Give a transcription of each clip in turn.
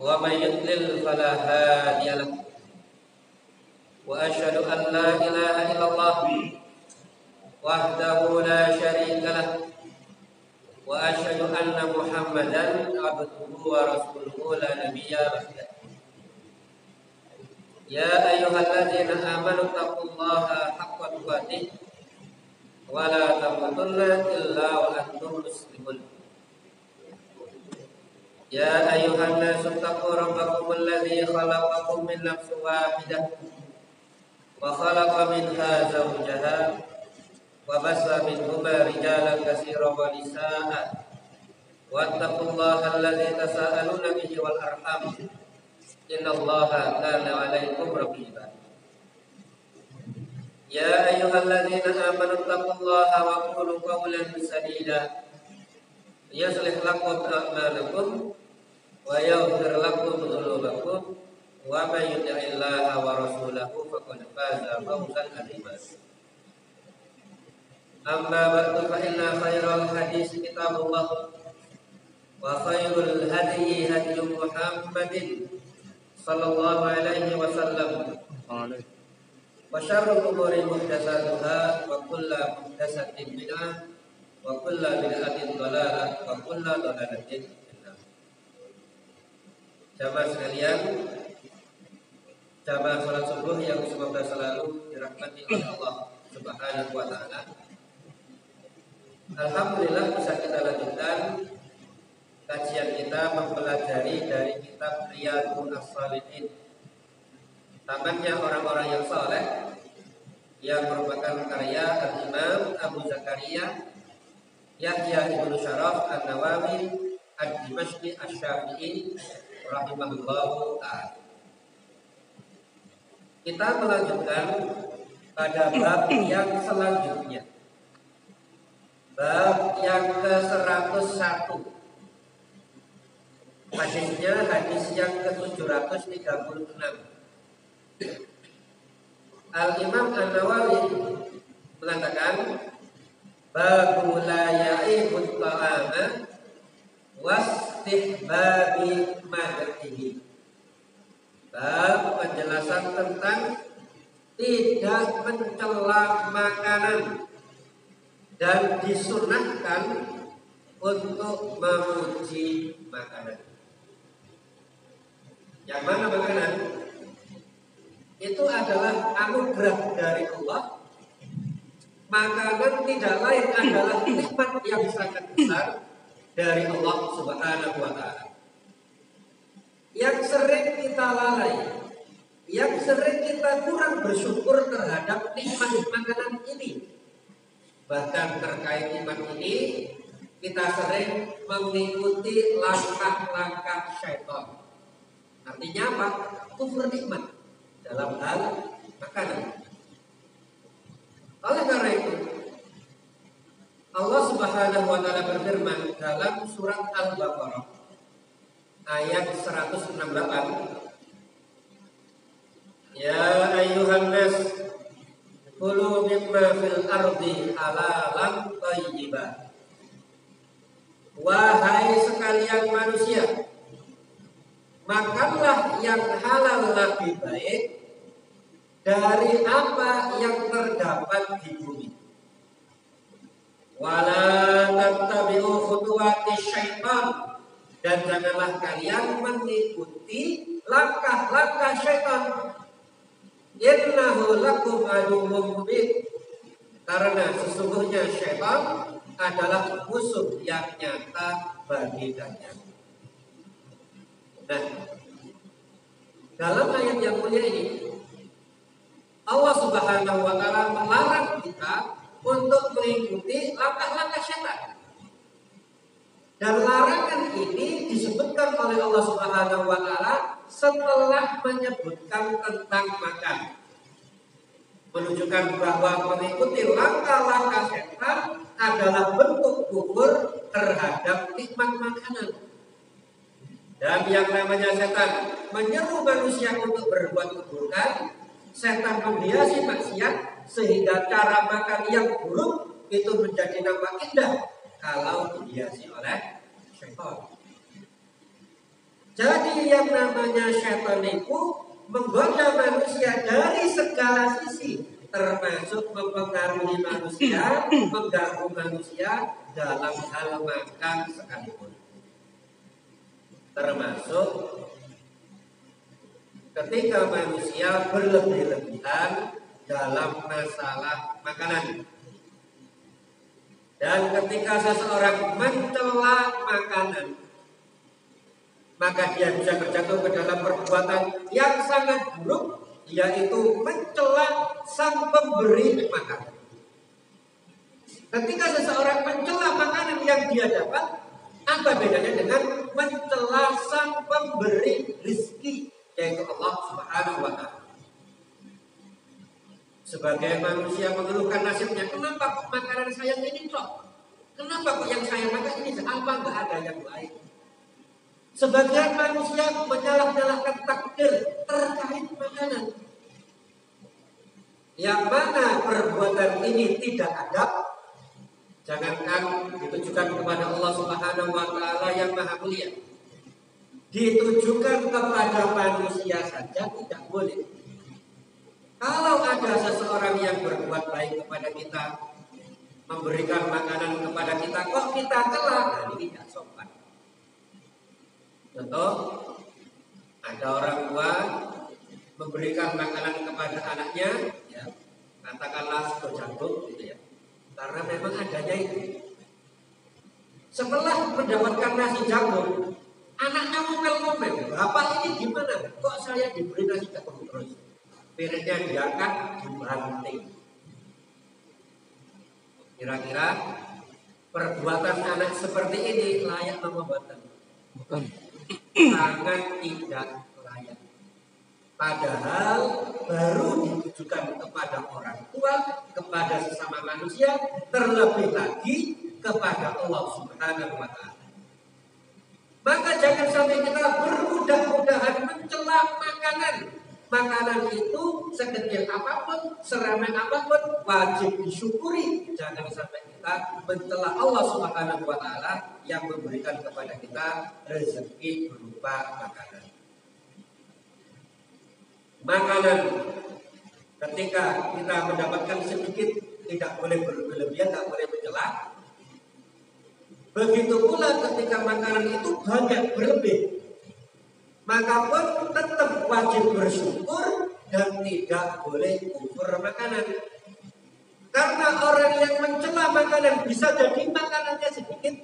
ومن يضلل فلا هادي له وأشهد أن لا إله إلا الله وحده لا شريك له وأشهد أن محمدا عبده ورسوله لا نبي بعده. يا أيها الذين آمنوا اتقوا الله حق تقاته ولا تموتن إلا وأنتم مسلمون. يا أيها الناس اتقوا ربكم الذي خلقكم من نفس واحدة وخلق منها زوجها وبث منهما رجالا كثيرا ونساء واتقوا الله الذي تساءلون به والأرحام إن الله كان عليكم رقيبا. يا أيها الذين آمنوا اتقوا الله وقولوا قولا سديدا يصلح لكم أعمالكم ويغفر لكم ذنوبكم ومن يطع الله ورسوله فقد فاز فوزا عظيما. أما بعد فإن خير الحديث كتاب الله وخير الهدي هدي محمد صلى الله عليه وسلم وشر الأمور محدثاتها وكل محدثة بدعة وكل بدعة ضلالة وكل ضلالة في النار. Jamaah sekalian, jamaah salat subuh yang semoga selalu dirahmati oleh Allah Subhanahu wa taala. Alhamdulillah bisa kita lanjutkan kajian kita mempelajari dari kitab Riyadhus Shalihin, tamannya orang-orang yang saleh, yang merupakan karya Al-Imam Abu Zakaria Yahya ibnu Syaraf An-Nawawi Ad-Dimashqi Asy-Syafi'i rahimahullahu ta'ala. Kita melanjutkan pada bab yang selanjutnya, bab yang ke-101. Hadisnya hadis yang ke-736. Al-Imam An-Nawawi mengatakan babu la ya'ibut ta'ama wastihbabi madhihi. Bab penjelasan tentang tidak mencela makanan dan disunahkan untuk memuji makanan. Yang mana makanan? Itu adalah anugerah dari Allah. Makanan tidak lain adalah nikmat yang sangat besar dari Allah Subhanahu wa ta'ala, yang sering kita lalai, yang sering kita kurang bersyukur terhadap nikmat makanan ini. Bahkan terkait nikmat ini kita sering mengikuti langkah-langkah syaitan. Artinya apa? Kufur nikmat dalam hal makanan. Oleh karena itu Allah Subhanahu wa ta'ala berfirman dalam surat Al-Baqarah ayat 168, Ya ayyuhan nas kulu mimma fil ardi halalan thayyiban. Wahai sekalian manusia, makanlah yang halal lebih baik dari apa yang terdapat di bumi. Wala tattabi'u khutuwati syaitan, dan janganlah kalian mengikuti langkah-langkah syaitan. Innahu lakum aduwwum mubin, karena sesungguhnya syaitan adalah musuh yang nyata bagi kalian. Nah, dalam ayat yang mulia ini Allah Subhanahu wa ta'ala melarang kita untuk mengikuti langkah-langkah syaitan. Dan larangan ini disebutkan oleh Allah Subhanahu wa ta'ala setelah menyebutkan tentang makan, menunjukkan bahwa mengikuti langkah-langkah syaitan adalah bentuk kufur terhadap nikmat makanan. Dan yang namanya setan menyeru manusia untuk berbuat keburukan, setan membiasi maksiat sehingga cara makan yang buruk itu menjadi nampak indah kalau dihiasi oleh syaitan. Jadi yang namanya syaitan itu menggoda manusia dari segala sisi, termasuk mempengaruhi manusia, mengganggu manusia dalam hal makan sekalipun. Termasuk ketika manusia berlebih-lebihan dalam masalah makanan. Dan ketika seseorang mencela makanan, maka dia bisa terjatuh ke dalam perbuatan yang sangat buruk, yaitu mencela sang pemberi makanan. Ketika seseorang mencela makanan yang dia dapat, apa bedanya dengan mencela sang pemberi rezeki, yaitu Allah Subhanahu wa Ta'ala? Sebagai manusia mengeluhkan nasibnya, kenapa kok makanan saya ini kok? Kenapa kok yang saya makan ini apa nggak ada yang lain? Sebagian manusia menyalah-nyalahkan takdir terkait makanan. Yang mana perbuatan ini tidak adab, jangankan ditujukan kepada Allah Subhanahu wa Ta'ala yang Maha Mulia, ditujukan kepada manusia saja tidak boleh. Kalau ada seseorang yang berbuat baik kepada kita, memberikan makanan kepada kita, kok kita cela, nah ini tidak sopan. Contoh, ada orang tua memberikan makanan kepada anaknya, ya, katakanlah sego jantung, gitu ya, karena memang adanya itu. Setelah mendapatkan nasi jagung, anaknya ngomel-ngomel, bapak ini gimana? Kok saya diberi nasi jagung terus? Piringnya diangkat, dibanting. Kira-kira perbuatan anak seperti ini layak membuat? Bukan. Sangat tidak layak. Padahal baru ditujukan kepada orang tua, kepada sesama manusia, terlebih lagi kepada Allah Subhanahu wa Ta'ala. Maka jangan sampai kita bermudah-mudahan mencela makanan. Makanan itu sekecil apapun, seramai apapun, wajib disyukuri. Jangan sampai kita mencela Allah Subhanahu wa Ta'ala yang memberikan kepada kita rezeki berupa makanan. Makanan, ketika kita mendapatkan sedikit, tidak boleh berlebihan, tidak boleh mencela. Begitu pula ketika makanan itu banyak berlebih, maka pun tetap wajib bersyukur dan tidak boleh kufur makanan. Karena orang yang mencela makanan bisa jadi makanannya sedikit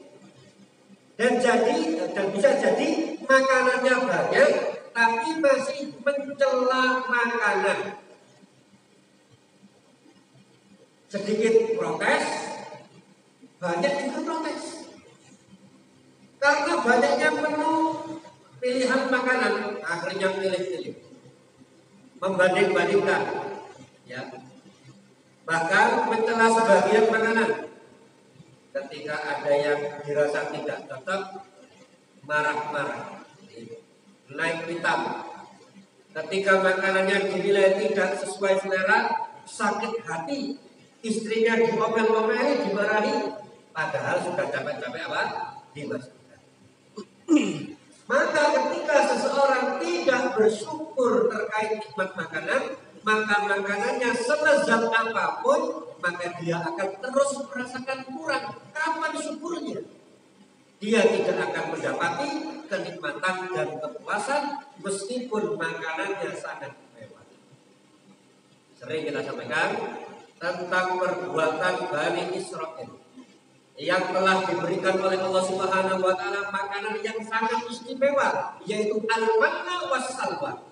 dan bisa jadi makanannya banyak, tapi masih mencela makanan. Sedikit protes, banyak juga protes. Karena banyaknya menu pilihan makanan, akhirnya pilih-pilih, membanding-bandingkan, ya. Bahkan mencela sebagian makanan. Ketika ada yang dirasa tidak cocok, marah-marah, naik pitam. Ketika makanannya dinilai tidak sesuai selera, sakit hati, istrinya diomel-omeli, dimarahi, padahal sudah capek-capek apa? Dimasukkan. Maka ketika seseorang tidak bersyukur terkait nikmat makanan, maka makanannya selezat apapun, maka dia akan terus merasakan kurang. Kapan syukurnya? Dia tidak akan mendapati kenikmatan dan kepuasan meskipun makanannya sangat mewah. Sering kita sampaikan tentang perbuatan Bani Israil yang telah diberikan oleh Allah Subhanahu wa Ta'ala makanan yang sangat istimewa, yaitu al-manna was-salwa.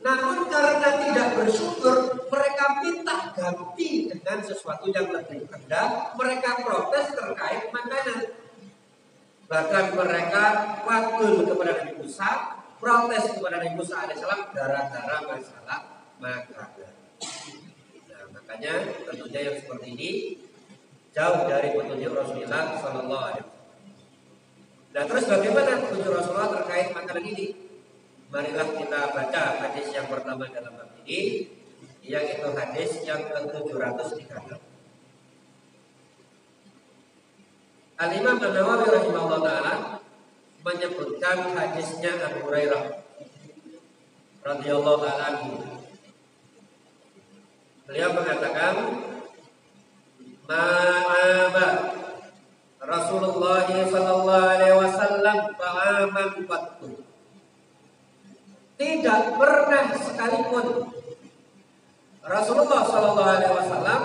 Namun karena tidak bersyukur, mereka minta ganti dengan sesuatu yang lebih rendah. Mereka protes terkait makanan. Bahkan mereka wadul kepada Nabi Musa, protes kepada Nabi Musa alaihissalam gara-gara masalah makanan. Nah, makanya tentunya yang seperti ini jauh dari petunjuk Rasulullah Sallallahu Alaihi Wasallam. Nah, terus bagaimana petunjuk Rasulullah terkait makanan ini? Marilah kita baca hadis yang pertama dalam bab ini, yaitu hadis yang ke-736. Al-Imam An-Nawawi rahimahullah ta'ala menyebutkan hadisnya Abu Hurairah radhiyallahu anhu. Beliau mengatakan, "Ma'aba Rasulullah sallallahu alaihi wasallam ta'aman qattu." Tidak pernah sekalipun Rasulullah sallallahu alaihi wasallam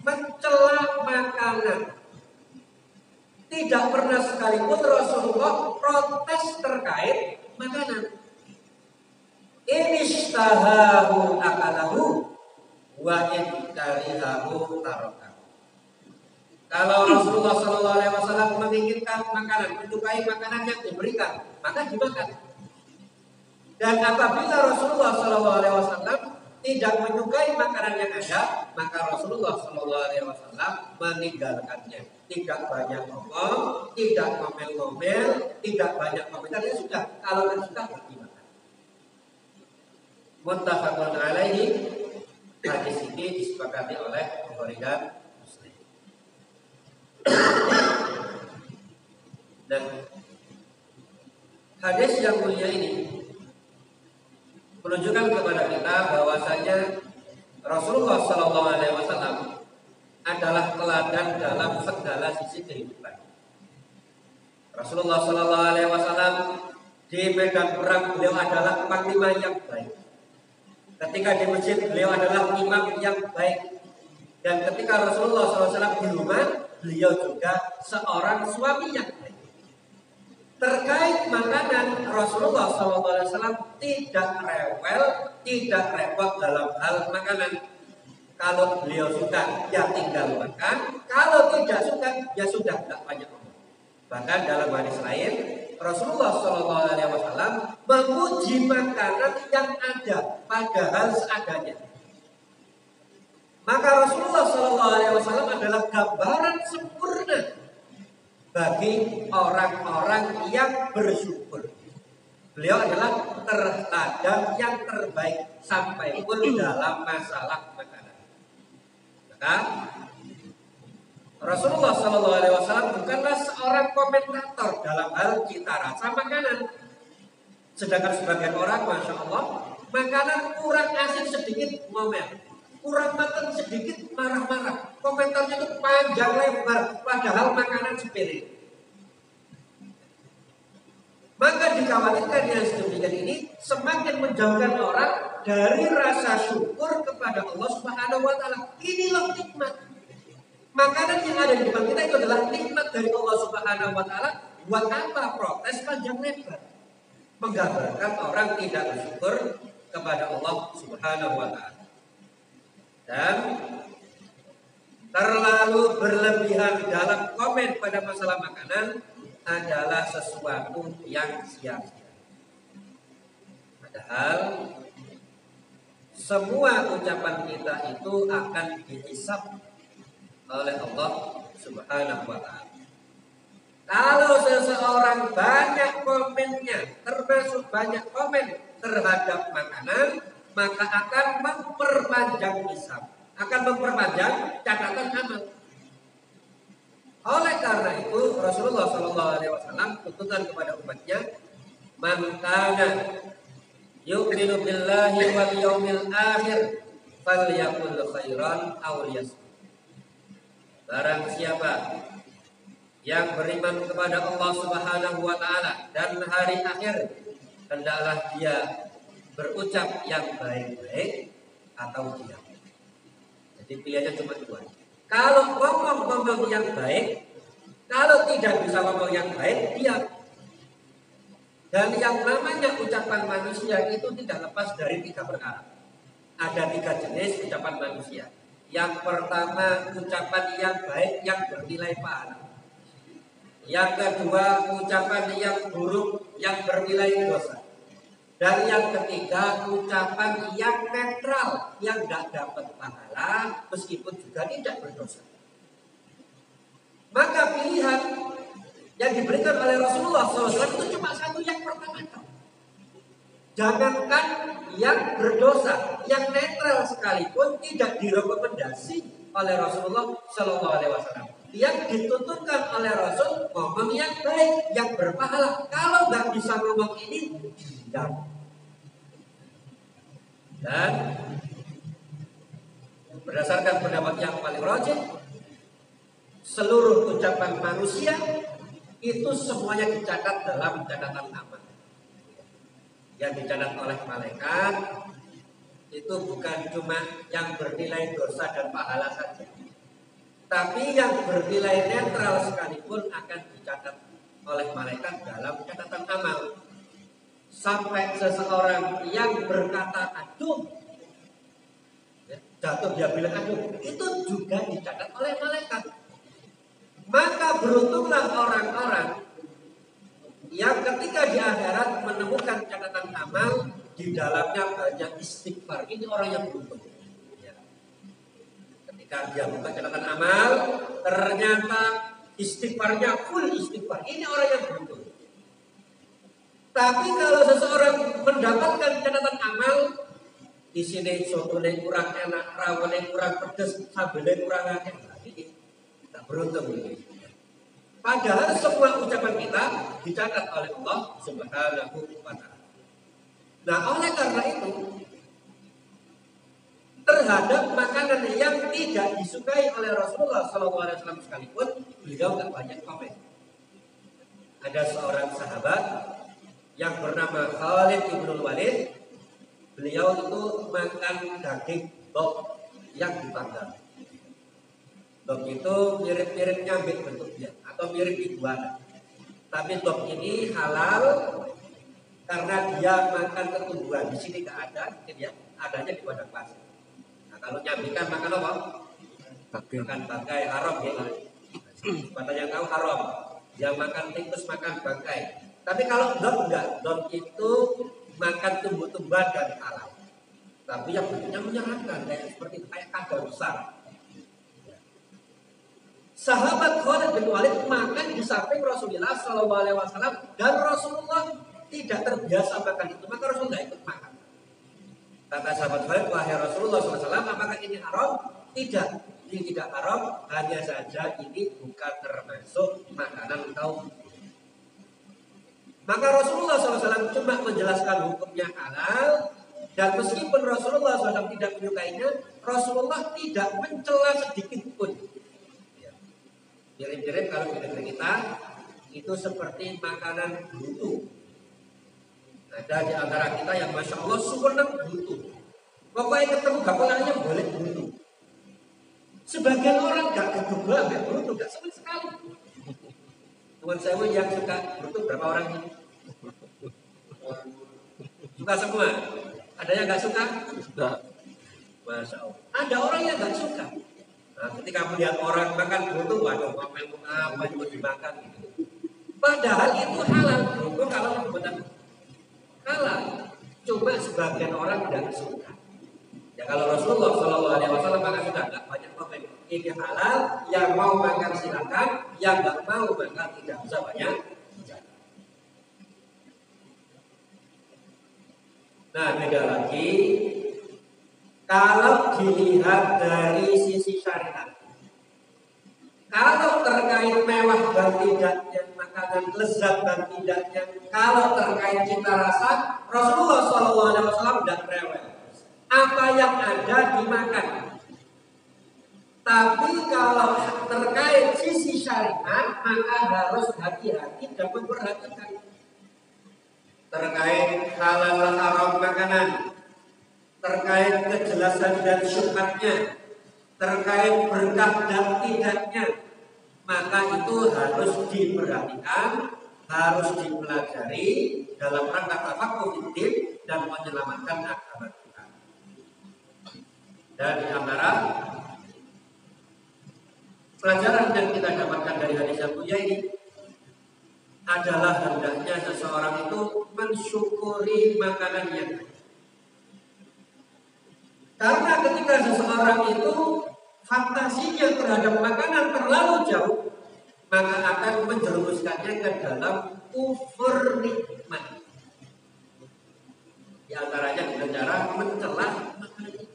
mencela makanan. Tidak pernah sekalipun Rasulullah protes terkait makanan. Inishtahahu akalahu wa in karihahu tarakahu. Kalau Rasulullah sallallahu alaihi wasallam menginginkan makanan, menyukai makanan yang diberikan, maka dimakan. Dan apabila Rasulullah sallallahu alaihi wasallam tidak menyukai makanan yang ada, maka Rasulullah sallallahu alaihi wasallam meninggalkannya. Tidak banyak ngomong, tidak ngomel-ngomel, tidak banyak komentar. Ya sudah, kalau kan sudah dimakan. Muttafaqun alaihi. Hadis ini disepakati oleh Bukhari dan Muslim. Dan hadis yang mulia ini menunjukkan kepada kita bahwasanya Rasulullah Sallallahu Alaihi Wasallam adalah teladan dalam segala sisi kehidupan. Rasulullah Sallallahu Alaihi Wasallam di medan perang beliau adalah panglima yang baik. Ketika di masjid beliau adalah imam yang baik. Dan ketika Rasulullah SAW di rumah, beliau juga seorang suami yang baik. Terkait makanan, Rasulullah SAW tidak rewel, tidak repot dalam hal makanan. Kalau beliau suka, ya tinggal makan. Kalau tidak suka, ya sudah, tidak banyak ngomong. Bahkan dalam hadis lain, Rasulullah SAW memuji makanan yang ada, padahal seadanya. Maka Rasulullah SAW adalah gambaran sempurna bagi orang-orang yang bersyukur. Beliau adalah teladan yang terbaik sampai pun dalam masalah makanan. Maka Rasulullah SAW bukanlah seorang komentator dalam hal cita rasa makanan. Sedangkan sebagian orang, masya Allah, makanan kurang asin sedikit ngomel, kurang matang sedikit marah-marah. Komentarnya itu panjang lebar, padahal makanan sepele. Maka dikhawatirkan yang sedemikian ini semakin menjauhkan orang dari rasa syukur kepada Allah Subhanahu Wa Taala. Inilah nikmat. Makanan yang ada di depan kita itu adalah nikmat dari Allah Subhanahu Wa Taala. Buat apa protes panjang lebar? Menggambarkan orang tidak bersyukur kepada Allah Subhanahu Wa Taala. Dan terlalu berlebihan dalam komen pada masalah makanan adalah sesuatu yang sia-sia. Padahal semua ucapan kita itu akan dihisab oleh Allah Subhanahu Wa Taala. Kalau seseorang banyak komennya, termasuk banyak komen terhadap makanan, maka akan memperpanjang hisab, akan memperpanjang catatan amal. Oleh karena itu Rasulullah SAW tuntutan kepada umatnya, man kana yu'minu billahi wal yawmil akhir falyaqul khairan aw liyasmut. Barang siapa yang beriman kepada Allah Subhanahu Wa Taala dan hari akhir, hendaklah dia berucap yang baik-baik atau diam. Jadi pilihannya cuma dua. Kalau ngomong yang baik, kalau tidak bisa ngomong yang baik, diam. Dan yang namanya ucapan manusia itu tidak lepas dari tiga perkara. Ada tiga jenis ucapan manusia. Yang pertama, ucapan yang baik yang bernilai pahala. Yang kedua, ucapan yang buruk yang bernilai dosa. Dan yang ketiga, ucapan yang netral yang tidak dapat pahala meskipun juga tidak berdosa. Maka pilihan yang diberikan oleh Rasulullah SAW itu cuma satu, yang pertama. Jangankan yang berdosa, yang netral sekalipun tidak direkomendasi oleh Rasulullah SAW. yang dituntunkan oleh Rasul ngomong yang baik, yang berpahala. Kalau nggak bisa ngomong ini, diam. Dan berdasarkan pendapat yang paling rajih, seluruh ucapan manusia itu semuanya dicatat dalam catatan amal. Yang dicatat oleh malaikat itu bukan cuma yang bernilai dosa dan pahala saja, tapi yang bernilai netral sekalipun akan dicatat oleh malaikat dalam catatan amal. Sampai seseorang yang berkata aduh, jatuh dia bilang aduh, itu juga dicatat oleh malaikat. Maka beruntunglah orang-orang yang ketika di akhirat menemukan catatan amal di dalamnya banyak istighfar. Ini orang yang beruntung. Ketika dia buka catatan amal, ternyata istighfarnya full istighfar. Ini orang yang beruntung. Tapi kalau seseorang mendapatkan catatan amal, di sini sotone kurang enak, rawone kurang pedas, sambelnya kurang enak, ini tak beruntung ini. Padahal semua ucapan kita dicatat oleh Allah Subhanahu wa Ta'ala. Nah, oleh karena itu, terhadap makanan yang tidak disukai oleh Rasulullah SAW sekalipun, beliau tak banyak komen. Ada seorang sahabat yang bernama Khalid ibn Walid, beliau itu makan daging dog yang dipanggang. Dog itu mirip-mirip nyamuk bentuknya atau mirip iguana. Tapi dog ini halal karena dia makan ketumbuhan. Di sini nggak ada, mungkin ya, adanya di padang pasir. Nah, kalau nyamuk kan makan apa? Makan bangkai, haram ya. Pada yang tahu haram. Yang makan tikus makan bangkai. Tapi kalau dog enggak, dog itu makan tumbuh-tumbuhan dan halal. Tapi yang bentuknya menyeramkan, kayak kadal besar. Sahabat Khalid bin Walid makan di samping Rasulullah SAW dan Rasulullah tidak terbiasa makan itu, maka Rasulullah ikut makan. Kata sahabat Khalid, wahai Rasulullah SAW, apakah ini haram? Tidak, ini tidak haram, hanya saja ini bukan termasuk makanan kaum. Maka Rasulullah SAW cuma menjelaskan hukumnya halal, dan meskipun Rasulullah SAW tidak menyukainya, Rasulullah tidak mencela sedikit pun. Mirip-mirip kalau di negeri kita itu seperti makanan bruto. Ada di antara kita yang masya Allah sempurna bruto. Pokoknya ketemu bakulannya boleh bruto. Sebagian orang gak kedua gak bruto, gak sama sekali. Teman saya yang suka bruto berapa orang ini? Suka semua. Ada yang gak suka? Suka. Masya Allah. Ada orang yang gak suka. Nah, ketika melihat orang makan bruto, waduh, ngomel apa yang mau dimakan gitu. Padahal itu halal. Bruto kalau benar halal. Cuma sebagian orang tidak suka. Ya kalau Rasulullah SAW makan sudah nggak banyak komen. Ini halal, yang mau makan silakan, yang nggak mau makan tidak usah banyak. Nah, beda lagi. Kalau dilihat dari sisi syariat, kalau terkait mewah dan tidaknya, makanan lezat dan tidaknya, kalau terkait cita rasa, Rasulullah SAW tidak rewel. Apa yang ada dimakan. Tapi kalau terkait sisi syariat, maka harus hati-hati dan memperhatikan. Terkait halal haram makanan, terkait kejelasan dan syubhatnya, terkait berkah dan tidaknya, maka itu harus diperhatikan, harus dipelajari dalam rangka tafaqquh fiddin dan menyelamatkan agama kita. Dan di antara pelajaran yang kita dapatkan dari hadis yang mulia ini adalah hendaknya seseorang itu mensyukuri makanan yang ada. Karena ketika seseorang itu fantasinya terhadap makanan terlalu jauh, maka akan menjerumuskannya ke dalam kufur nikmat. Di antaranya dengan cara mencela makanan itu.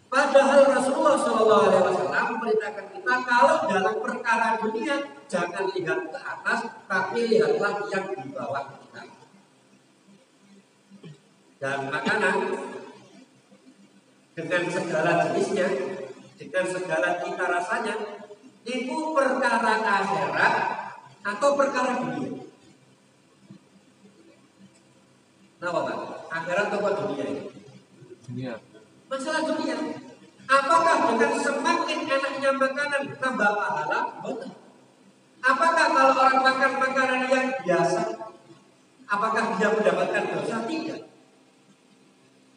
Padahal Rasulullah SAW memerintahkan kita kalau dalam perkara dunia jangan lihat ke atas, tapi lihatlah yang di bawah kita. Dan makanan dengan segala jenisnya, dengan segala cita rasanya, itu perkara akhirat atau perkara dunia. Kenapa Pak? Akhirat atau dunia ini? Dunia. Masalah dunia. Apakah dengan semakin enaknya makanan tambah pahala? Betul. Apakah kalau orang makan makanan yang biasa, apakah dia mendapatkan dosa? Tidak.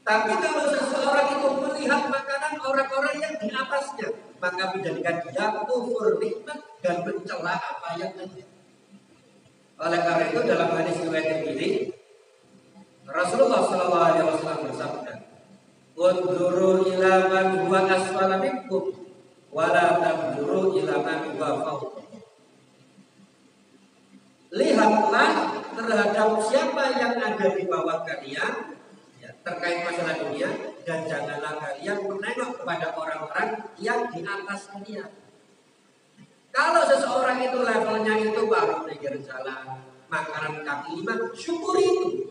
Tapi kalau seseorang itu melihat makanan orang-orang yang di atasnya, maka menjadikan dia kufur nikmat dan mencela apa yang ada. Oleh karena itu dalam hadis riwayat ini Rasulullah SAW bersabda, "Unzuru ila man huwa asfala minkum wa la tanzuru ila man huwa fawqakum." Lihatlah terhadap siapa yang ada di bawah kalian terkait masalah dunia, dan janganlah kalian menengok kepada orang-orang yang di atas kalian. Kalau seseorang itu levelnya itu baru pinggir jalan, makanan kaki lima, syukuri itu.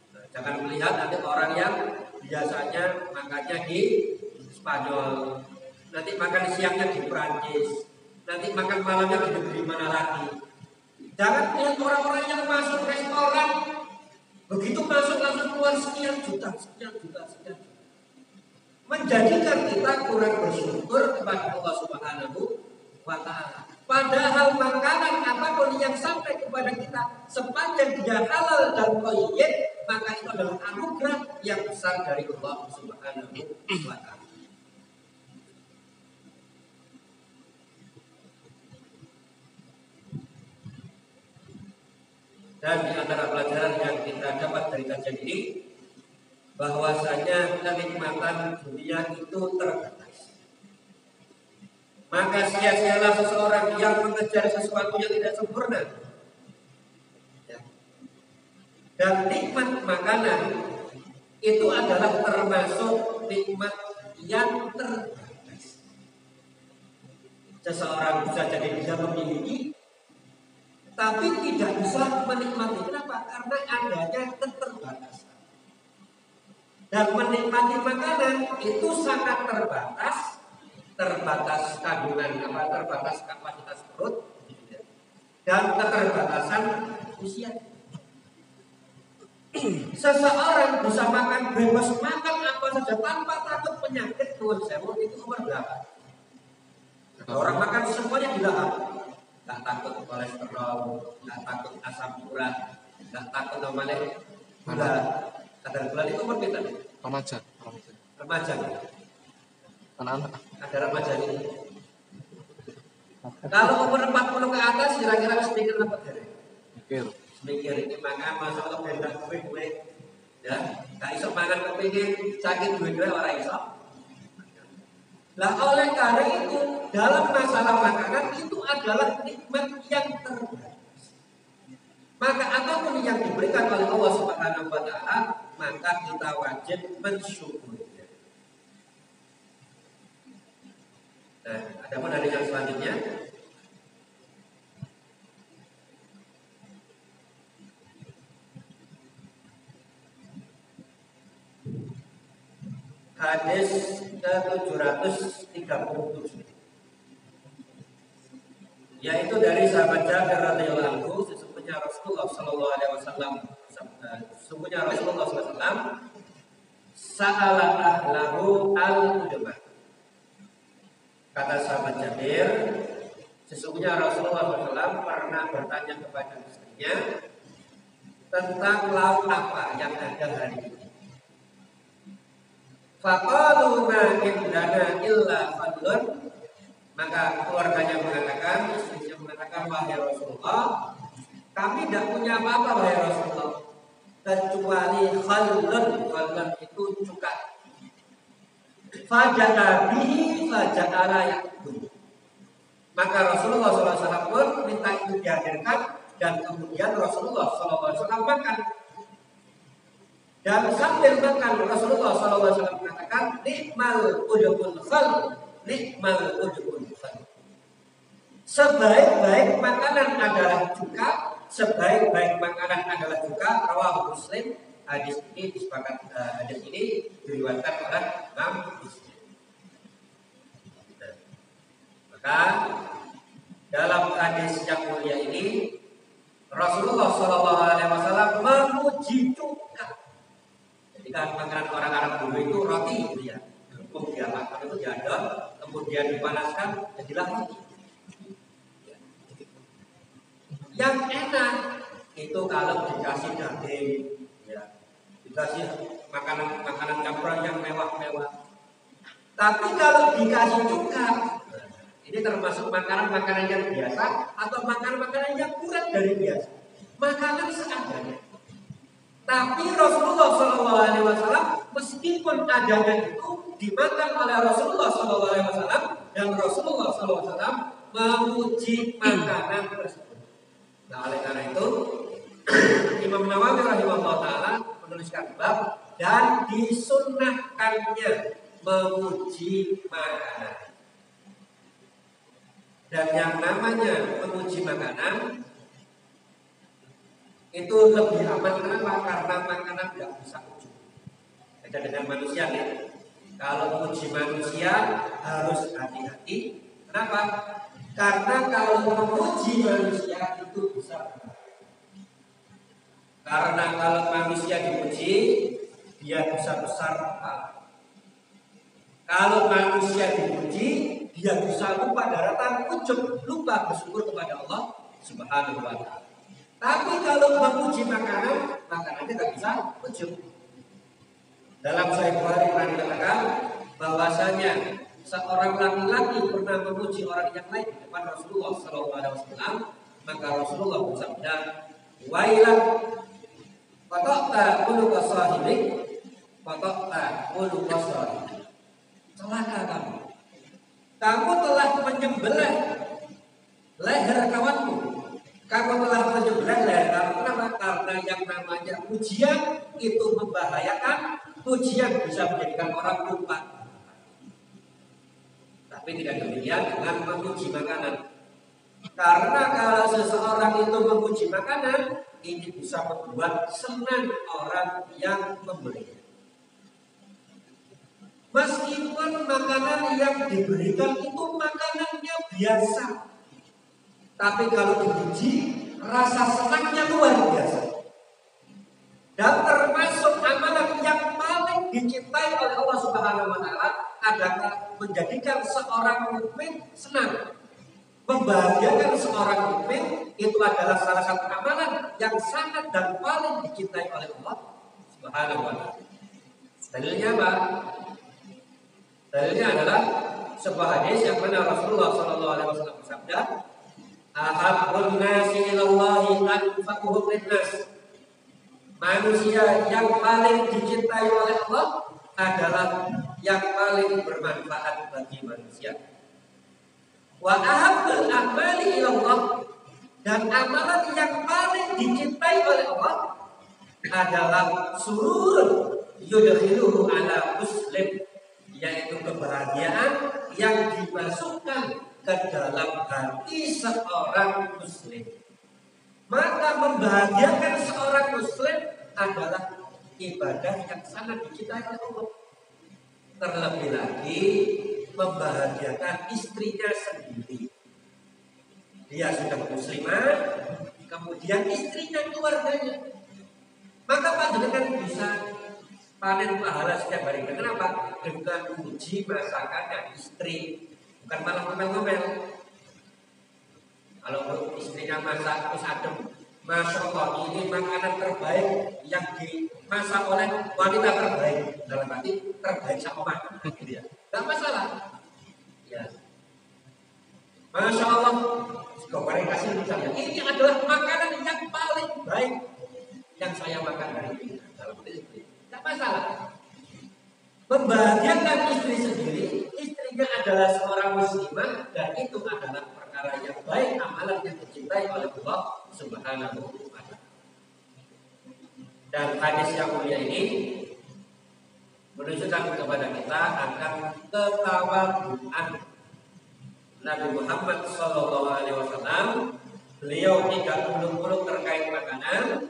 Nah, jangan melihat nanti orang yang biasanya makannya di Spanyol, nanti makan siangnya di Prancis, nanti makan malamnya di negeri mana lagi. Jangan lihat orang-orang yang masuk restoran, begitu masuk langsung keluar sekian juta. Menjadikan kita kurang bersyukur kepada Allah Subhanahu wa Ta'ala. Padahal makanan apapun yang sampai kepada kita sepanjang dia halal dan thayyib, maka itu adalah anugerah yang besar dari Allah Subhanahu wa Ta'ala. Dan di antara pelajaran yang kita dapat dari kajian ini, bahwasanya kenikmatan dunia itu terbatas. Maka sia-sialah seseorang yang mengejar sesuatu yang tidak sempurna. Ya. Dan nikmat makanan itu adalah termasuk nikmat yang terbatas. Seseorang bisa jadi bisa memiliki, tapi tidak bisa menikmati. Kenapa? Karena adanya keterbatasan. Dan menikmati makanan itu sangat terbatas, terbatas kandungan, terbatas kapasitas perut, dan keterbatasan usia. Seseorang bisa makan bebas, makan apa saja tanpa takut penyakit nuwun sewu, itu umur berapa? Orang makan semuanya dilahap. Gak takut kolesterol, gak takut asam urat, gak takut namanya gula. Kadar gula itu umur kita. Remaja. Anak-anak. Ada remaja ini. Kalau umur 40 ke atas kira-kira harus mikir apa dari? Mikir ini makan masalah benda gue. Ya, gak iso makan kepingin sakit gue orang iso. Lah oleh karena itu dalam masalah makanan itu adalah nikmat yang terbatas. Maka apapun yang diberikan oleh Allah Subhanahu wa Ta'ala, maka kita wajib mensyukurinya. Nah, ada pun dari yang selanjutnya. Hadis ke-737, yaitu dari sahabat Jabir radhiyallahu anhu, sesungguhnya Rasulullah sallallahu alaihi wasallam sa'ala ahlahu al-udbah. Kata sahabat Jabir, sesungguhnya Rasulullah SAW pernah bertanya kepada istrinya tentang lauk apa yang ada hari ini. Faqalu ma indana illa fadlun, maka keluarganya mengatakan, istrinya mengatakan, wahai Rasulullah, kami tidak punya apa-apa wahai Rasulullah, kecuali khallun. Khallun itu cuka. Faja'a bihi faja'ala yakul. Maka Rasulullah SAW pun minta itu dihadirkan, dan kemudian Rasulullah SAW makan. Dan sambil makan Rasulullah SAW mengatakan nikmal udhul khal, nikmal udhul khal. Sebaik-baik makanan adalah cuka, sebaik-baik makanan adalah cuka. Rawahu Muslim. Hadis ini disepakati, hadis ini diriwayatkan oleh Imam Muslim. Maka dalam hadis yang mulia ini Rasulullah SAW memuji cuka. Jadi kan makanan orang Arab dulu itu roti, gitu ya. Gempung dia makan itu diadon, kemudian dipanaskan, jadilah roti. Yang enak itu kalau dikasih daging, ya, dikasih makanan campuran yang mewah-mewah. Tapi kalau dikasih cuka, ini termasuk makanan-makanan yang biasa atau makanan-makanan yang kurang dari biasa. Makanan seadanya. Tapi Rasulullah SAW meskipun adanya itu dimakan oleh Rasulullah SAW dan Rasulullah SAW memuji makanan tersebut. Nah, oleh karena itu Imam Nawawi rahimahullah ta'ala menuliskan bab dan disunnahkannya memuji makanan. Dan yang namanya memuji makanan itu lebih aman. Kenapa? Karena makanan tidak bisa ujung. Beda dengan manusia nih. Kalau memuji manusia harus hati-hati. Kenapa? Karena kalau memuji manusia itu bisa. Karena kalau manusia dipuji, dia bisa besar kepala. Kalau manusia dipuji, dia bisa lupa daratan, ujub, lupa bersyukur kepada Allah Subhanahu wa ta'ala. Tapi kalau memuji makanan, makanannya tidak bisa ujub. Dalam Sahih Bukhari pernah dikatakan bahwasanya seorang laki-laki pernah memuji orang yang lain di depan Rasulullah SAW, maka Rasulullah bersabda, "Wailah, fataqta uluka sahibik, fataqta uluka sahibik." Celaka kamu. Kamu telah menyembelih leher kawanmu. Kamu telah menyembelih leher kamu. Kenapa? Karena yang namanya pujian itu membahayakan. Pujian bisa menjadikan orang lupa. Tapi tidak demikian dengan memuji makanan. Karena kalau seseorang itu memuji makanan, ini bisa membuat senang orang yang membeli. Meskipun makanan yang diberikan itu makanannya biasa, tapi kalau dipuji, rasa senangnya luar biasa. Dan termasuk amalan yang paling dicintai oleh Allah Subhanahu wa ta'ala adalah menjadikan seorang mukmin senang. Membahagiakan seorang mukmin itu adalah salah satu amalan yang sangat dan paling dicintai oleh Allah Subhanahu wa ta'ala. Dalilnya apa? Dalilnya adalah sebuah hadis yang mana Rasulullah SAW bersabda, "Ahabbun nasi ilallahi anfa'uhum linnas." Manusia yang paling dicintai oleh Allah adalah yang paling bermanfaat bagi manusia. Wa ahabbul a'mali ilallah, dan amalan yang paling dicintai oleh Allah adalah surur yudkhiluhu ala muslim, yaitu kebahagiaan yang dimasukkan ke dalam hati seorang muslim. Maka membahagiakan seorang muslim adalah ibadah yang sangat dicintai oleh Allah. Terlebih lagi membahagiakan istrinya sendiri. Dia sudah muslimah, kemudian istrinya, keluarganya. Maka panjenengan bisa panen pahala setiap hari. Kenapa? Dengan uji masakannya istri, bukan malah ngomel-ngomel. Kalau istrinya masak terus adem, Masya Allah, ini makanan terbaik yang dimasak oleh wanita terbaik. Dalam arti terbaik sama makan, gitu ya. Gak masalah. Ya. Masya Allah, goreng kasih misalnya, ini adalah makanan yang paling baik yang saya makan hari ini. Dalam arti itu, gak masalah. Membahagiakan istri sendiri, istrinya adalah seorang muslimah, dan itu adalah perkara yang baik, amalan yang dicintai oleh Allah Subhanahu wa ta'ala. Dan hadis yang mulia ini menunjukkan kepada kita akan ketawadhuan Nabi Muhammad SAW. Beliau tidak muluk-muluk terkait makanan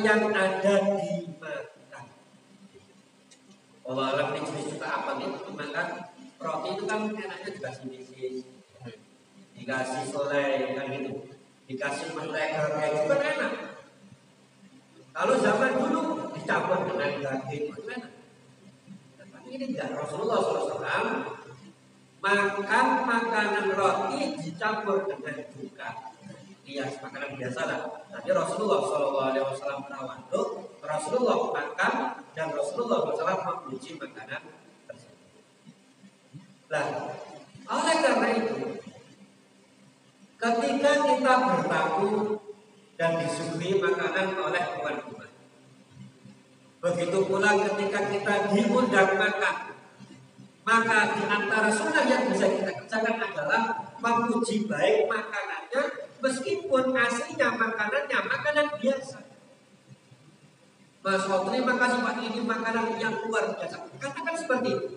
yang ada di makan. Allah alam ini jenis juga apa nih makan roti itu kan enaknya dikasih misis, dikasih selai kan gitu, dikasih mentega kayak gitu kan enak. Kalau zaman dulu dicampur dengan daging itu enak. Tapi ini tidak. Rasulullah SAW makan makanan roti dicampur dengan cuka. Iya, makanan biasa lah. Nanti Rasulullah SAW tawadhu, Rasulullah makan dan Rasulullah SAW memuji makanan tersebut. Nah, oleh karena itu, ketika kita bertamu dan disuguhi makanan oleh tuan-tuan, begitu pula ketika kita diundang makan, maka di antara sunnah yang bisa kita kerjakan adalah memuji baik makanannya, meskipun aslinya makanannya makanan biasa. Mas, terima kasih Pak, ini makanan yang luar biasa. Katakan seperti itu.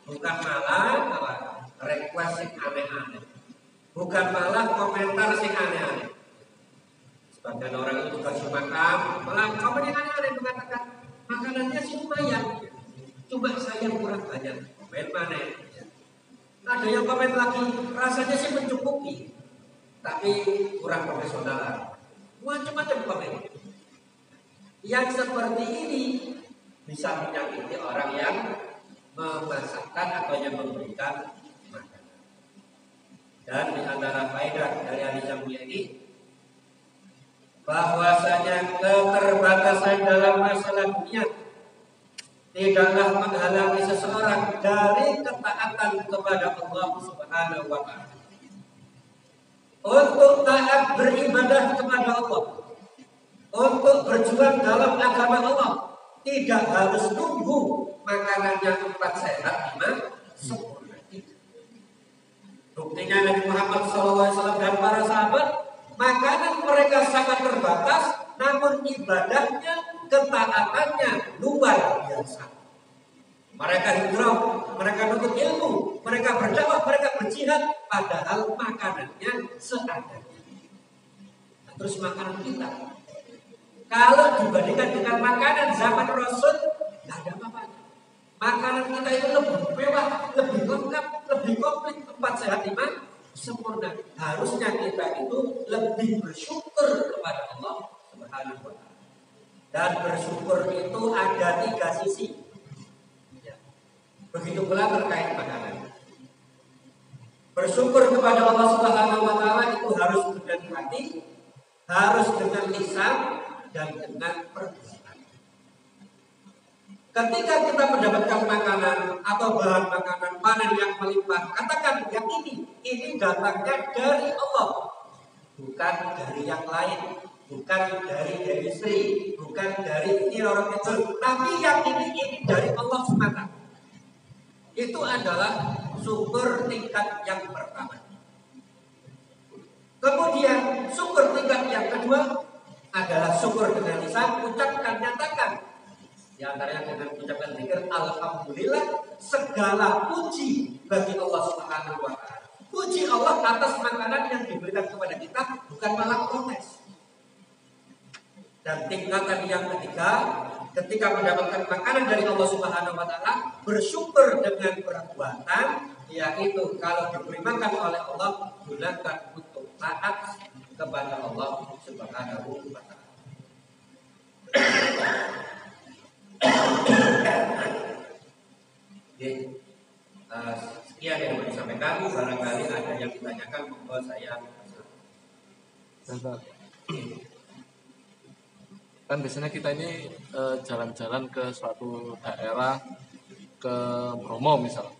Bukan malah request yang aneh-aneh, bukan malah komentar yang aneh-aneh. Sebagian orang itu kasih makan, malah komen yang aneh-aneh mengatakan makanannya sih lumayan, cuma saya kurang banyak. Komen mana? Ada yang komen lagi, rasanya sih mencukupi, tapi kurang profesional. Macam-macam komen. Yang seperti ini bisa menyakiti orang yang memasakkan atau yang memberikan makanan. Dan di antara faedah dari hadis yang mulia ini, bahwasanya keterbatasan dalam masalah dunia tidaklah menghalangi seseorang dari ketaatan kepada Allah Subhanahu wa Ta'ala. Untuk taat beribadah kepada Allah, untuk berjuang dalam agama Allah, tidak harus nunggu makanannya 4 sehat 5 sempurna. Buktinya Nabi Muhammad SAW dan para sahabat, makanan mereka sangat terbatas, namun ibadahnya, ketaatannya luar biasa. Mereka hijrah, mereka menuntut ilmu, mereka berdakwah, mereka berjihad, padahal makanannya seadanya. Nah, terus makanan kita, kalau dibandingkan dengan makanan zaman Rasul, tidak ada apa-apanya. Makanan kita itu lebih mewah, lebih lengkap, lebih komplit, 4 sehat 5 sempurna. Harusnya kita itu lebih bersyukur kepada Allah Subhanahu wa Ta'ala. Dan bersyukur itu ada 3 sisi. Ya. Begitu pula terkait makanan. Bersyukur kepada Allah Subhanahu wa Ta'ala itu harus dengan hati, harus dengan lisan, dan dengan perbuatan. Ketika kita mendapatkan makanan atau bahan makanan panen yang melimpah, katakan yang ini datangnya dari Allah, bukan dari yang lain, bukan dari istri, bukan dari ini orang itu, tapi yang ini dari Allah semata. Itu adalah syukur tingkat yang pertama. Kemudian syukur tingkat yang kedua adalah syukur dengan lisan, ucapkan, nyatakan. Di antaranya dengan ucapkan zikir, alhamdulillah, segala puji bagi Allah Subhanahu wa Ta'ala. Puji Allah atas makanan yang diberikan kepada kita, bukan malah protes. Dan tingkatan yang ketiga, ketika mendapatkan makanan dari Allah Subhanahu wa Ta'ala, bersyukur dengan perbuatan, yaitu kalau diberi makan oleh Allah, gunakan untuk taat kepada Allah Subhanahu wa Ta'ala. Sekian yang mau disampaikan. Barangkali ada yang ditanyakan, monggo saya. Kan biasanya kita ini jalan-jalan ke suatu daerah, ke Bromo misal.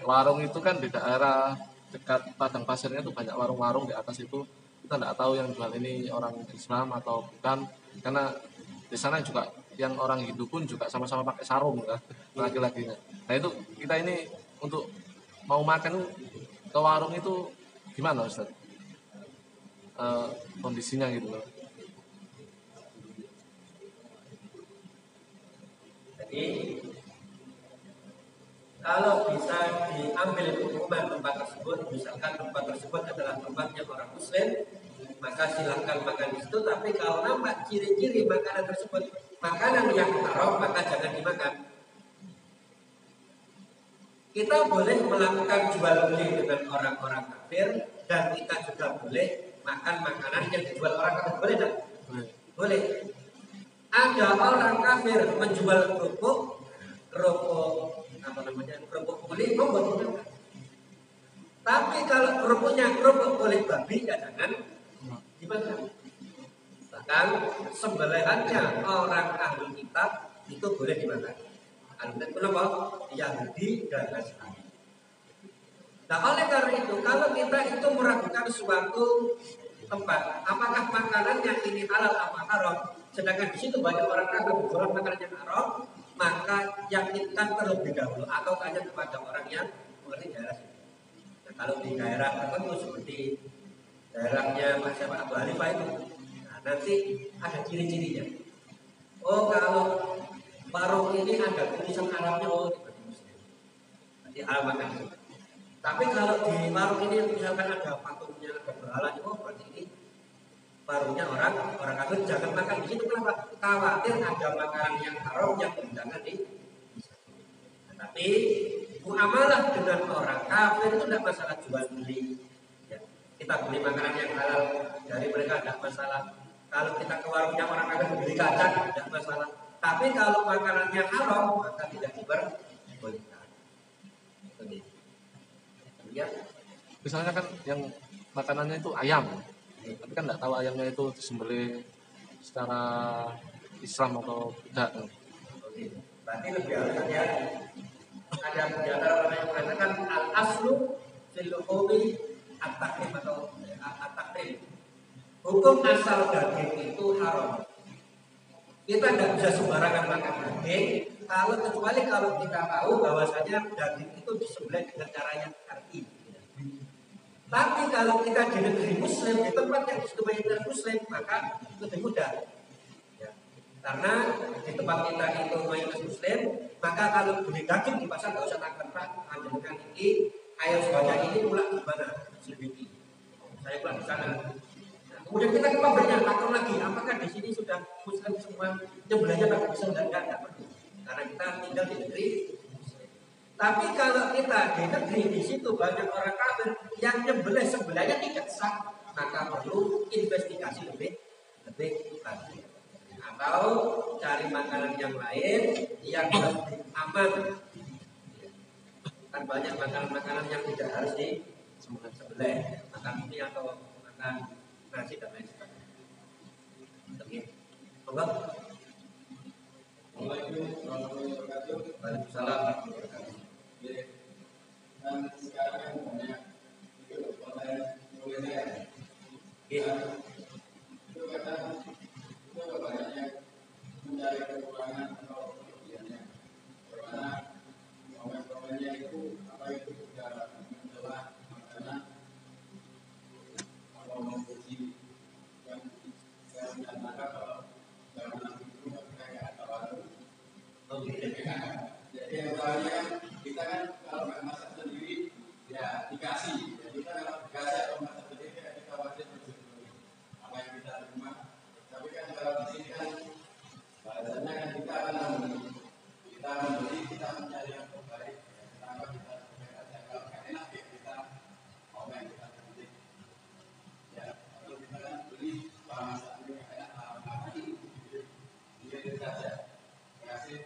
Warung itu kan di daerah dekat padang pasirnya itu banyak warung-warung di atas itu. Kita tidak tahu yang jual ini orang Islam atau bukan, karena di sana juga yang orang Hindu pun juga sama-sama pakai sarung kan, laki-lakinya. Nah itu kita ini untuk mau makan ke warung itu gimana Ustaz? Kondisinya gitu loh. Jadi kalau bisa diambil hukuman tempat tersebut, misalkan tempat tersebut adalah tempatnya orang Muslim, maka silahkan makan di situ. Tapi kalau nampak ciri-ciri makanan tersebut makanan yang haram, maka jangan dimakan. Kita boleh melakukan jual beli dengan orang-orang kafir, dan kita juga boleh makan makanan yang dijual orang kafir. Boleh tidak? Boleh. Ada orang kafir menjual kerupuk kulit, dimakan. Tapi kalau kerupuknya kerupuk kulit babi, ya jangan dimakan. Bahkan sembelihannya orang ahli kitab itu boleh dimakan. Kenapa? Yahudi dan Nasrani. Nah, oleh karena itu, kalau kita itu meragukan suatu tempat, apakah makanannya ini halal apa haram, sedangkan di situ banyak orang kafir menjual makanan yang haram, maka yakinkan terlebih dahulu atau tanya kepada orang yang mengerti daerah itu. Nah, kalau di daerah tertentu seperti daerahnya Mas Abu Hanifah itu, nah, nanti ada ciri-cirinya. Oh, kalau warung ini ada tulisan Arabnya, oh itu Muslim, nanti halal makan itu. Tapi kalau di warung ini misalkan ada patungnya, ada berhalanya, oh berarti ini warungnya orang kafir, jangan makan di situ. Kenapa? Khawatir ada makanan yang haram yang jangan di. Tapi muamalah dengan orang kafir itu tidak masalah jual beli. Ya, kita beli makanan yang halal dari mereka tidak masalah. Kalau kita ke warungnya orang kafir beli kacang tidak masalah. Tapi kalau makanannya haram maka tidak diperbolehkan. Ya. Misalnya kan yang makanannya itu ayam, tapi kan nggak tahu ayamnya itu disembelih secara Islam atau tidak. Berarti lebih halus ya. Ada penjara orang yang mengatakan al aslu fil luhumi at-tahrim atau at-tahrim. Hukum asal daging itu haram. Kita tidak bisa sembarangan makan daging, kecuali kalau kita tahu bahwasanya daging itu disembelih dengan cara yang syar'i. Tapi kalau kita di negeri Muslim, di tempat yang disebut Muslim, maka lebih mudah. Ya. Karena di tempat kita itu mayoritas Muslim, maka kalau beli daging di pasar nggak usah takut, Pak, anjurkan ini, ayo sebanyak ini pula gimana? Sedikit. Saya pulang di sana. Kemudian kita bertanya takut lagi, apakah di sini sudah Muslim semua nyembelihnya pakai pisau dan enggak perlu, karena kita tinggal di negeri Muslim. Tapi kalau kita di negeri di situ banyak orang kafir yang nyembelih sembelihnya tidak sah, maka perlu investigasi lebih lagi, atau cari makanan yang lain yang lebih aman. Kan banyak makanan-makanan yang tidak harus disembelih, makan ini atau makan nasi dan lain sebagainya. Waalaikumsalam. Dan sekarang yang banyak itu online milenial. Itu kadang itu banyaknya mencari kekurangan atau kelebihannya. Karena komen-komennya itu apa itu sudah mencelah makanan atau memuji yang menyatakan kalau dalam itu mereka ada baru. Jadi yang awalnya kita kan kalau nggak masak sendiri ya dikasih. Jadi kita kalau dikasih atau masak sendiri ya kita wajib bersyukur apa yang kita terima. Tapi kan kalau di sini kan bahasanya kan kita membeli, kita mencari yang terbaik. Kenapa kita aja kalau nggak enak ya kita komen, kita beli. Ya kalau kita kan beli masaknya nggak enak apa ini itu saja. Terima kasih.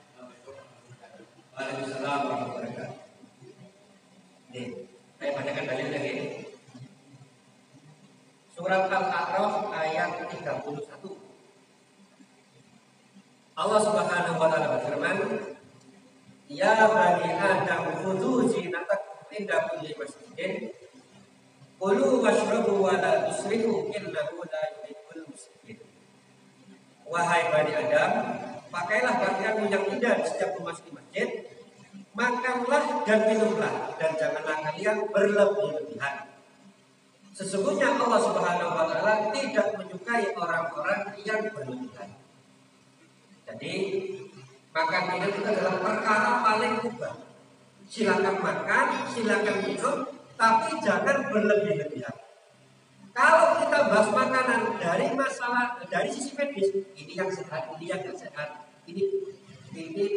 Waalaikumsalam warahmatullahi wabarakatuh. Nih, saya bacakan dalilnya ini. Surat Al-A'raf ayat 31. Allah Subhanahu wa taala berfirman, "Ya bani Adam khudhu zinatakum inda kulli masjidin. Kulu washrabu wa la tusrifu innahu la yuhibbul musrifin." Wahai bani Adam, pakailah pakaianmu yang indah di setiap memasuki masjid, makanlah dan minumlah, dan janganlah kalian berlebih-lebihan. Sesungguhnya Allah Subhanahu wa taala tidak menyukai orang-orang yang berlebihan. Jadi Makan minum itu adalah perkara paling mubah. Silakan makan, silakan minum, tapi jangan berlebih-lebihan. Kalau kita bahas makanan dari sisi medis, ini yang sehat, ini yang tidak sehat, ini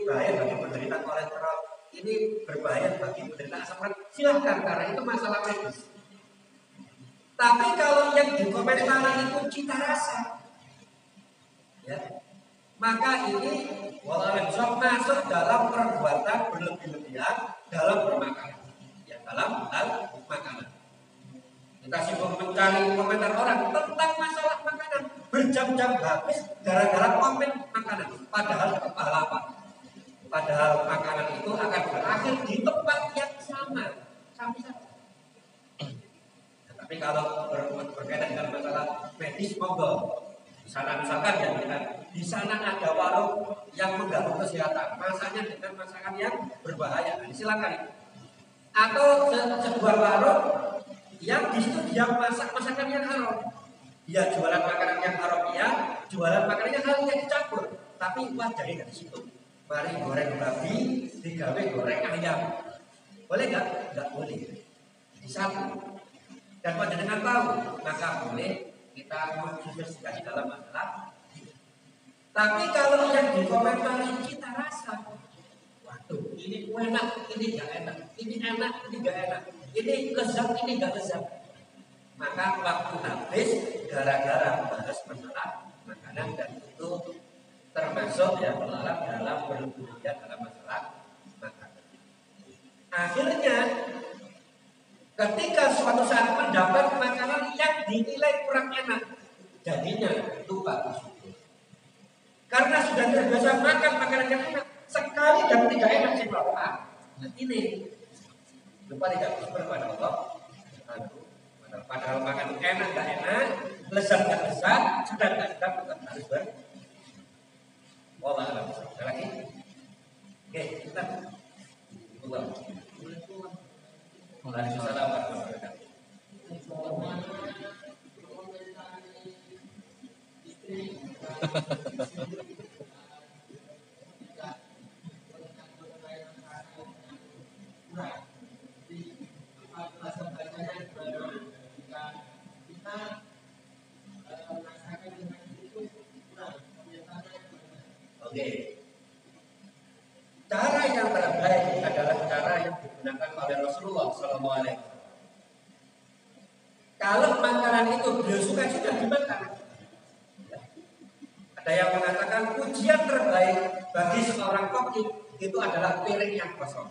bahaya bagi penderita kolesterol, ini berbahaya bagi penderita asam urat. Silahkan, karena itu masalah medis. Tapi kalau yang dikomentari itu cita rasa, ya, maka ini masuk dalam perbuatan berlebih-lebihan dalam bermakanan, ya, dalam hal makanan. Kita sibuk mencari komentar orang tentang masalah makanan, berjam-jam habis gara-gara komen makanan. Padahal makanan itu akan berakhir di tempat yang sama. Tapi kalau berkaitan dengan masalah medis, monggo. Di sana misalkan ya, di sana ada warung yang mengganggu kesehatan, masaknya dengan masakan yang berbahaya, silakan. Atau sebuah warung yang di situ dia masak masakan yang haram, dia jualan makanan yang haram, ya, jualan makanan yang halal yang dicampur, tapi wajarnya di situ. Mari goreng babi, digawe goreng ayam, boleh nggak? Nggak boleh. Di satu. Dan pada dengan tahu, maka boleh kita mensugestikan dalam masalah. Tapi kalau yang dikomentari cita rasa, waduh, ini enak, ini nggak enak, ini enak, ini nggak enak, ini lezat, ini nggak lezat, maka waktu habis gara-gara bahas masalah makanan, dan itu termasuk yang melarang dalam berhubungan dalam masalah makanan. Akhirnya ketika suatu saat mendapat makanan yang dinilai kurang enak, jadinya lupa bersyukur. Karena sudah terbiasa makan makanan yang enak, sekali dan tidak enak sih Bapak, ini lupa tidak bersyukur kepada Allah. Padahal makan enak gak enak, lezat gak lezat, sedang gak sedang, tetap harus bersyukur. Allah alam. Ada lagi? Oke, kita ulang. Waalaikumsalam warahmatullahi wabarakatuh. Oke. Cara yang terbaik adalah cara yang digunakan oleh Rasulullah SAW. Kalau makanan itu beliau suka sudah dimakan. Ada yang mengatakan ujian terbaik bagi seorang koki itu adalah piring yang kosong.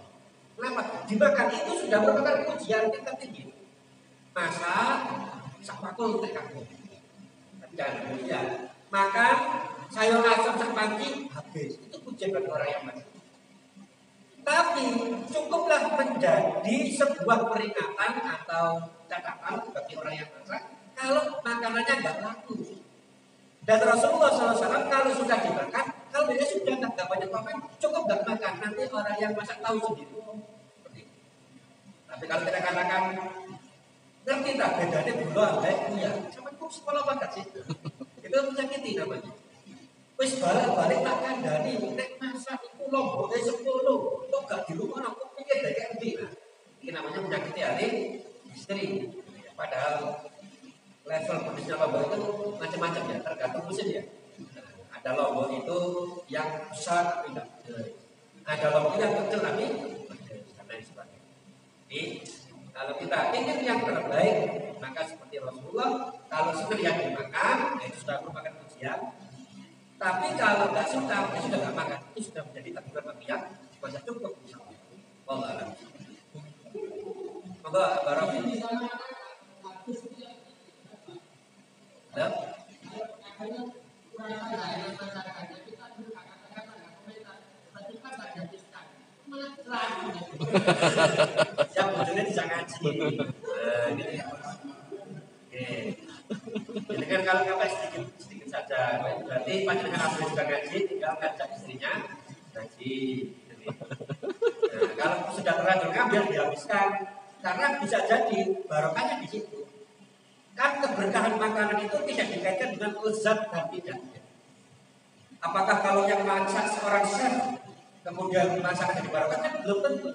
Kenapa? Dimakan itu sudah merupakan ujian tingkat tinggi. Masak, sapakul tekakul. Dan ujian. Makan sayur asam sak pagi habis. Itu ujian bagi orang yang masak. Tapi cukuplah menjadi sebuah peringatan atau catatan bagi orang yang masak kalau makanannya nggak laku. Dan Rasulullah SAW kalau sudah dimakan, kalau dia sudah nggak banyak makan, cukup nggak makan, nanti orang yang masak tahu sendiri. Tapi kalau kita katakan, ngerti tak bedanya gula ambek iya, sama kok sekolah makan sih, itu menyakiti namanya. Wis balik tak kandani, nek masak itu lomboknya 10, kok gak di rumah, kok pikir dari endi. Ini namanya menyakiti hari istri. Padahal level pedesnya lombok itu macam-macam ya, tergantung musim ya. Ada lombok itu yang besar tapi tidak, ada lombok yang kecil tapi karena sebagainya. Jadi kalau kita ingin yang terbaik, maka seperti Rasulullah, kalau sudah yang dimakan, itu sudah merupakan ujian. Tapi kalau nggak suka, ya sudah nggak makan, itu sudah menjadi takdir bagi yang masa cukup. Allah alam. Monggo Barok. Ya. Siap bojone bisa ngaji. Nah, gitu ya. Oke. Jadi kan kalau kapal sedikit saja, berarti panjenengan harus juga ngaji, tinggal ngajak istrinya ngaji. Nah, kalau sudah terlanjur ngambil dihabiskan, karena bisa jadi barokahnya di situ. Kan keberkahan makanan itu tidak dikaitkan dengan lezat dan tidaknya. Apakah kalau yang masak seorang chef kemudian masakan jadi barokah kan belum tentu.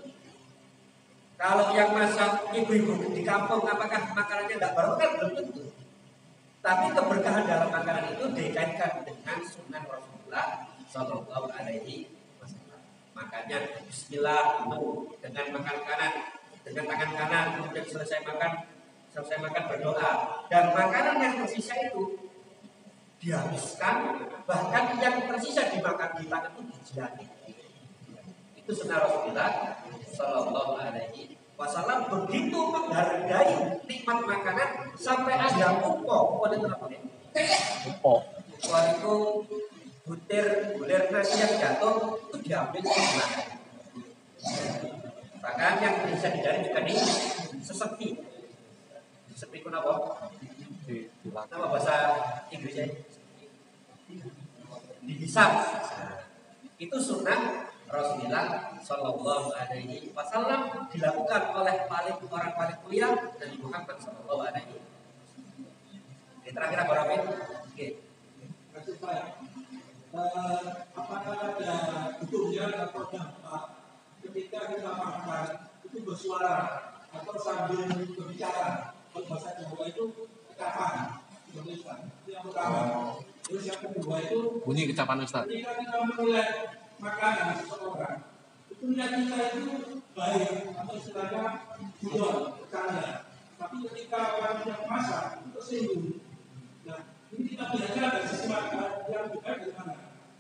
Kalau yang masak ibu-ibu di kampung, apakah makanannya tidak barokah? Belum tentu. Tapi keberkahan dalam makanan itu dikaitkan dengan sunnah Rasulullah Shallallahu Alaihi Wasallam. Makanya Bismillah dulu dengan makan kanan, dengan tangan kanan, kemudian selesai makan berdoa. Dan makanan yang tersisa itu dihabiskan, bahkan yang tersisa dimakan di tangan itu dijilati. Itu sunnah Rasulullah Shallallahu Alaihi Wasallam, begitu menghargai nikmat makanan sampai ada upo. Itu apa nih? Upo itu bulir nasi yang jatuh itu diambil dimakan. Bahkan yang bisa dicari juga nih sesepi. Sesepi itu apa? Nama bahasa Inggrisnya dihisap. Itu sunnah Rasulullah Shallallahu Alaihi Wasallam, dilakukan oleh orang paling mulia Nabi Muhammad Shallallahu Alaihi Wasallam. Ini terakhir apa Rabbin? Oke. Apakah ada hukumnya atau dampak ketika kita makan itu bersuara atau sambil berbicara? Kalau bahasa Jawa itu kecapan, itu yang pertama. Terus yang kedua itu bunyi kecapan Ustaz. Ketika kita menilai makanan seseorang, itu niat kita itu baik atau istilahnya bukan bercanda. Tapi ketika orang yang masak itu tersinggung. Nah, ini kita belajar dari sisi makanan yang bukan dari mana.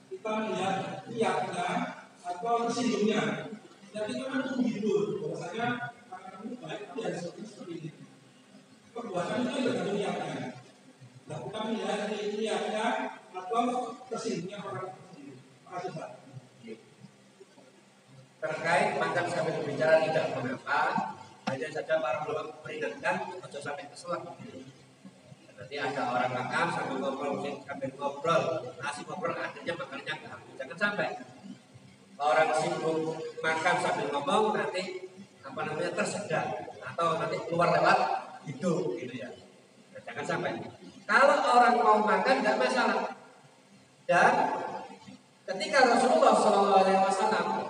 Kita melihat niatnya atau tersinggungnya. Dan kita kan menghibur bahwasanya makanan itu baik, tapi harus seperti ini. Perbuatan itu tidak ada niatnya. Nah, kita melihat niatnya atau tersinggungnya orang tersebut. Terima kasih Pak. Terkait makan sambil berbicara tidak mengapa, hanya saja para ulama memperingatkan atau sampai kesel. Nanti ada orang makan sambil ngobrol, nasi ngobrol, akhirnya makannya nggak habis. Jangan sampai orang sibuk makan sambil ngomong nanti tersedak atau nanti keluar lewat hidung gitu ya. Nah, jangan sampai. Kalau orang mau makan nggak masalah. Dan ketika Rasulullah SAW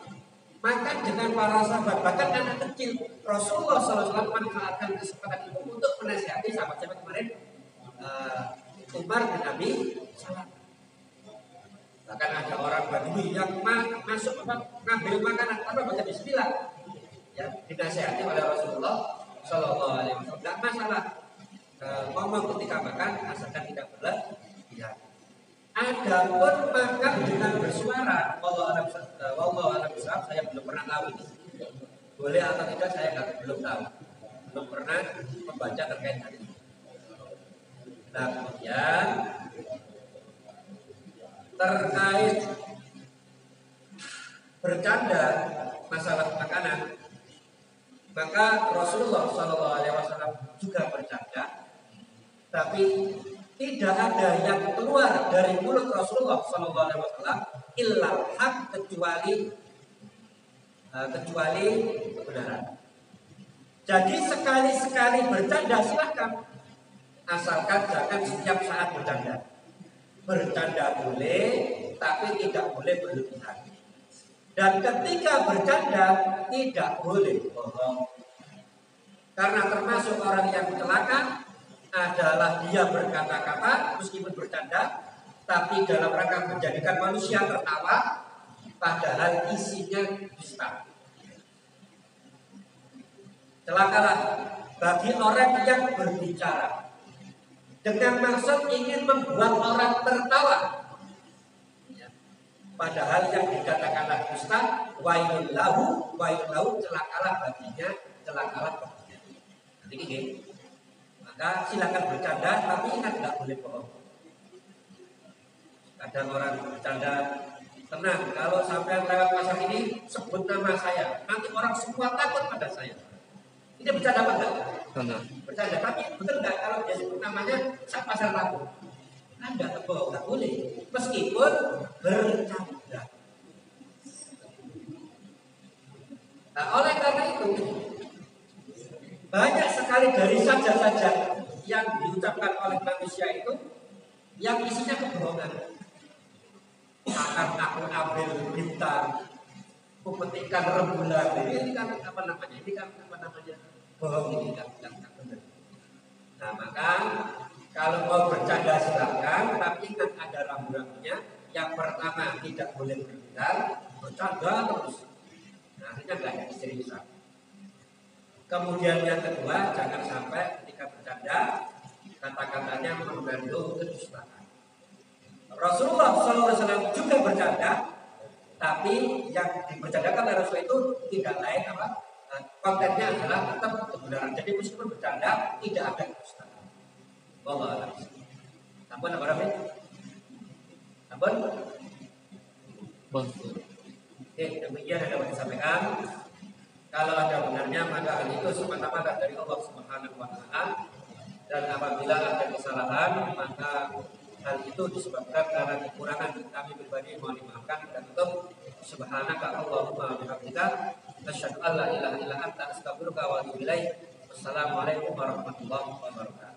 makan dengan para sahabat, bahkan anak kecil, Rasulullah SAW manfaatkan kesempatan itu untuk menasihati sahabat-sahabat kemarin, Umar bin Abi Salam. Bahkan ada orang Badui yang masuk ngambil makanan tanpa baca bismillah, ya dinasihati oleh Rasulullah SAW. Tidak masalah ngomong ketika makan, asalkan tidak berlebihan. Adapun makan dengan bersuara, wallahu a'lam bishawab, saya belum pernah tahu ini. Boleh atau tidak saya belum tahu. Belum pernah membaca terkait hal ini. Nah, kemudian terkait bercanda masalah makanan, maka Rasulullah SAW juga bercanda, tapi tidak ada yang keluar dari mulut Rasulullah SAW illal haq, kecuali kebenaran. Jadi sekali-sekali bercanda silahkan, asalkan jangan setiap saat bercanda. Bercanda boleh, tapi tidak boleh berlebihan. Dan ketika bercanda tidak boleh bohong. Karena termasuk orang yang celaka adalah dia berkata-kata meskipun bercanda, tapi dalam rangka menjadikan manusia tertawa, padahal isinya dusta. Celakalah bagi orang yang berbicara dengan maksud ingin membuat orang tertawa, padahal yang dikatakanlah dusta, wailun lahu, celakalah baginya, celakalah baginya. Nanti gini. Maka silakan bercanda, tapi ingat tidak boleh bohong. Kadang orang bercanda, tenang, kalau sampai lewat pasar ini sebut nama saya, nanti orang semua takut pada saya. Ini bercanda apa enggak? Bercanda, tapi betul enggak kalau dia sebut namanya sak pasar laku? Anda bohong, enggak boleh, meskipun bercanda. Nah, oleh karena itu banyak sekali dari saja yang diucapkan oleh manusia itu yang isinya kebohongan. Akan aku ambil bintang, Mempetikkan rembulan ini kan apa namanya? Ini kan apa namanya? Bohong ini kan benar. Nah maka kalau mau bercanda silakan, tapi ingat ada rambu-rambunya. Yang pertama tidak boleh berbicara, bercanda terus. Nah akhirnya nggak ada keseriusan. Kemudian yang kedua, jangan sampai ketika bercanda kata-katanya mengandung kedustaan. Rasulullah SAW juga bercanda, tapi yang dibercandakan oleh Rasul itu tidak lain apa? Kontennya adalah tetap kebenaran. Jadi meskipun bercanda tidak ada kedustaan. Wallahu a'lam. Sampun apa namanya? Sampun? Oke, demikian yang dapat disampaikan. Kalau ada benarnya maka hal itu semata-mata dari Allah Subhanahu wa taala, dan apabila ada kesalahan maka hal itu disebabkan karena kekurangan kami pribadi, mohon dimaafkan. Dan tutup, subhanaka Allahumma wa bihamdika asyhadu an la ilaha illa anta astaghfiruka wa atubu ilaik. Wassalamualaikum warahmatullahi wabarakatuh.